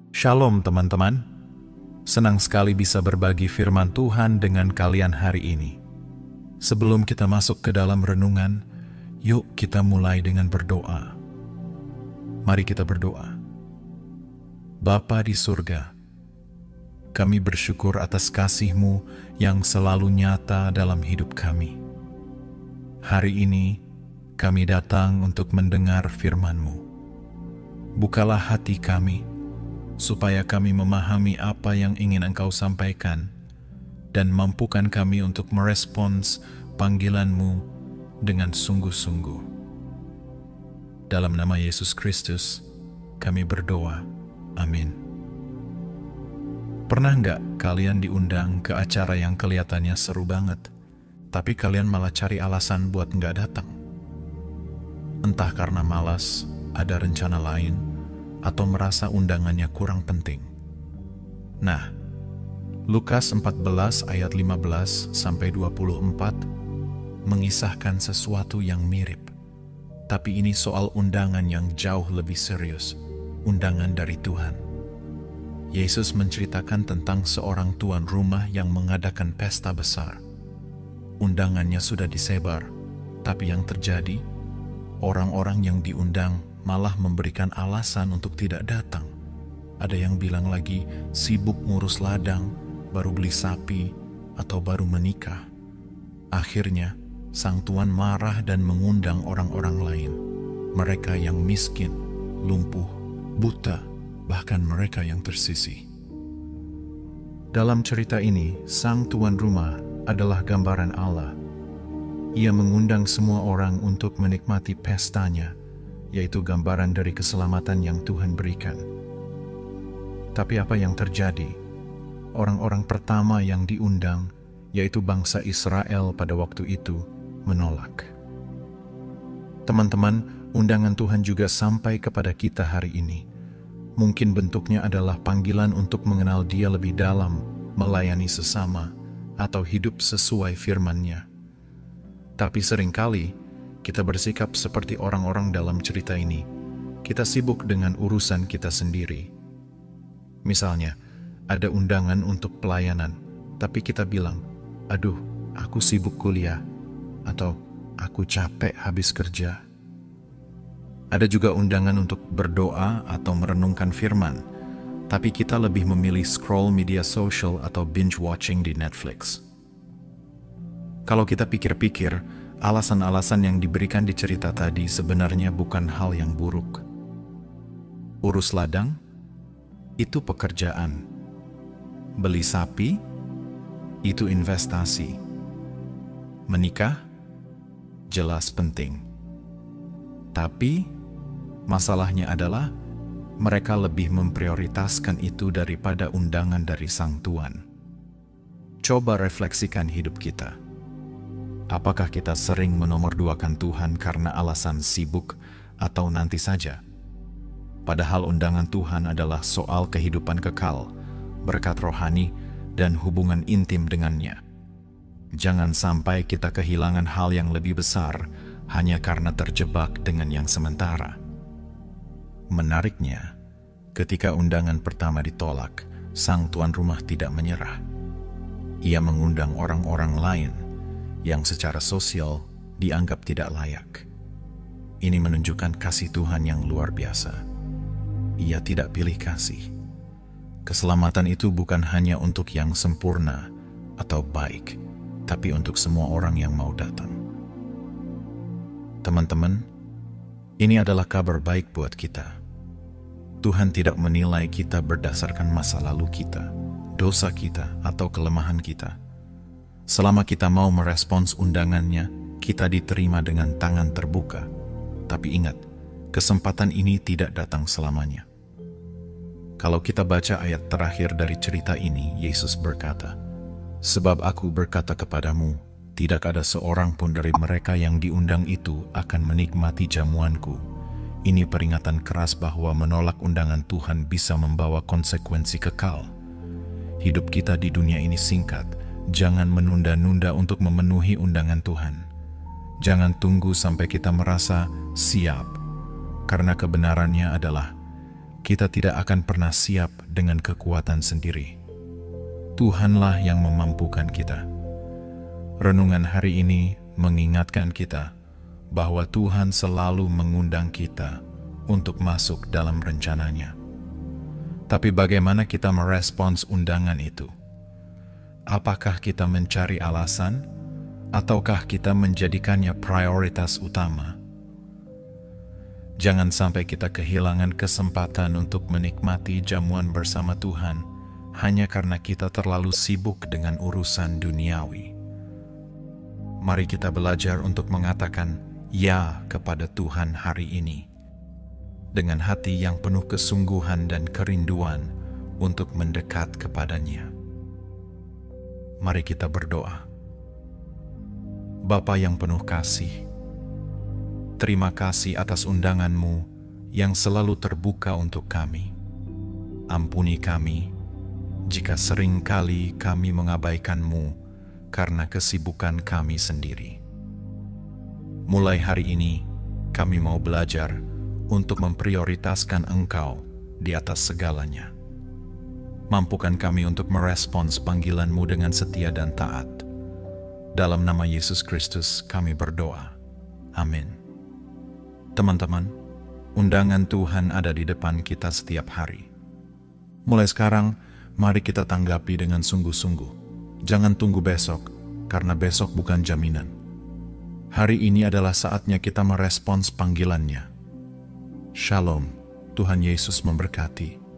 Shalom teman-teman, senang sekali bisa berbagi firman Tuhan dengan kalian hari ini. Sebelum kita masuk ke dalam renungan, yuk kita mulai dengan berdoa. Mari kita berdoa. Bapa di surga, kami bersyukur atas kasih-Mu yang selalu nyata dalam hidup kami. Hari ini, kami datang untuk mendengar firman-Mu. Bukalah hati kami, supaya kami memahami apa yang ingin Engkau sampaikan, dan mampukan kami untuk merespons panggilan-Mu dengan sungguh-sungguh. Dalam nama Yesus Kristus, kami berdoa. Amin. Pernah nggak kalian diundang ke acara yang kelihatannya seru banget, tapi kalian malah cari alasan buat nggak datang? Entah karena malas, ada rencana lain, atau merasa undangannya kurang penting. Nah, Lukas 14 ayat 15 sampai 24 mengisahkan sesuatu yang mirip. Tapi ini soal undangan yang jauh lebih serius, undangan dari Tuhan. Yesus menceritakan tentang seorang tuan rumah yang mengadakan pesta besar. Undangannya sudah disebar, tapi yang terjadi, orang-orang yang diundang malah memberikan alasan untuk tidak datang. Ada yang bilang lagi sibuk ngurus ladang, baru beli sapi, atau baru menikah. Akhirnya, sang tuan marah dan mengundang orang-orang lain. Mereka yang miskin, lumpuh, buta, bahkan mereka yang tersisih. Dalam cerita ini, sang tuan rumah adalah gambaran Allah. Ia mengundang semua orang untuk menikmati pestanya, yaitu gambaran dari keselamatan yang Tuhan berikan. Tapi apa yang terjadi? Orang-orang pertama yang diundang, yaitu bangsa Israel pada waktu itu, menolak. Teman-teman, undangan Tuhan juga sampai kepada kita hari ini. Mungkin bentuknya adalah panggilan untuk mengenal Dia lebih dalam, melayani sesama, atau hidup sesuai firman-Nya. Tapi seringkali, kita bersikap seperti orang-orang dalam cerita ini. Kita sibuk dengan urusan kita sendiri. Misalnya, ada undangan untuk pelayanan, tapi kita bilang, "Aduh, aku sibuk kuliah," atau "Aku capek habis kerja." Ada juga undangan untuk berdoa atau merenungkan firman, tapi kita lebih memilih scroll media sosial atau binge watching di Netflix. Kalau kita pikir-pikir, alasan-alasan yang diberikan di cerita tadi sebenarnya bukan hal yang buruk. Urus ladang, itu pekerjaan. Beli sapi, itu investasi. Menikah, jelas penting. Tapi, masalahnya adalah mereka lebih memprioritaskan itu daripada undangan dari sang tuan. Coba refleksikan hidup kita. Apakah kita sering menomorduakan Tuhan karena alasan sibuk atau nanti saja? Padahal undangan Tuhan adalah soal kehidupan kekal, berkat rohani, dan hubungan intim dengannya. Jangan sampai kita kehilangan hal yang lebih besar hanya karena terjebak dengan yang sementara. Menariknya, ketika undangan pertama ditolak, sang tuan rumah tidak menyerah. Ia mengundang orang-orang lain yang secara sosial dianggap tidak layak. Ini menunjukkan kasih Tuhan yang luar biasa. Ia tidak pilih kasih. Keselamatan itu bukan hanya untuk yang sempurna atau baik, tapi untuk semua orang yang mau datang. Teman-teman, ini adalah kabar baik buat kita. Tuhan tidak menilai kita berdasarkan masa lalu kita, dosa kita, atau kelemahan kita. Selama kita mau merespons undangannya, kita diterima dengan tangan terbuka. Tapi ingat, kesempatan ini tidak datang selamanya. Kalau kita baca ayat terakhir dari cerita ini, Yesus berkata, "Sebab aku berkata kepadamu, tidak ada seorang pun dari mereka yang diundang itu akan menikmati jamuanku." Ini peringatan keras bahwa menolak undangan Tuhan bisa membawa konsekuensi kekal. Hidup kita di dunia ini singkat. Jangan menunda-nunda untuk memenuhi undangan Tuhan. Jangan tunggu sampai kita merasa siap, karena kebenarannya adalah kita tidak akan pernah siap dengan kekuatan sendiri. Tuhanlah yang memampukan kita. Renungan hari ini mengingatkan kita bahwa Tuhan selalu mengundang kita untuk masuk dalam rencananya. Tapi bagaimana kita merespons undangan itu? Apakah kita mencari alasan, ataukah kita menjadikannya prioritas utama? Jangan sampai kita kehilangan kesempatan untuk menikmati jamuan bersama Tuhan hanya karena kita terlalu sibuk dengan urusan duniawi. Mari kita belajar untuk mengatakan ya kepada Tuhan hari ini, dengan hati yang penuh kesungguhan dan kerinduan untuk mendekat kepadanya. Mari kita berdoa. Bapa yang penuh kasih, terima kasih atas undangan-Mu yang selalu terbuka untuk kami. Ampuni kami jika sering kali kami mengabaikan-Mu karena kesibukan kami sendiri. Mulai hari ini, kami mau belajar untuk memprioritaskan Engkau di atas segalanya. Mampukan kami untuk merespons panggilan-Mu dengan setia dan taat. Dalam nama Yesus Kristus kami berdoa. Amin. Teman-teman, undangan Tuhan ada di depan kita setiap hari. Mulai sekarang, mari kita tanggapi dengan sungguh-sungguh. Jangan tunggu besok, karena besok bukan jaminan. Hari ini adalah saatnya kita merespons panggilannya. Shalom, Tuhan Yesus memberkati.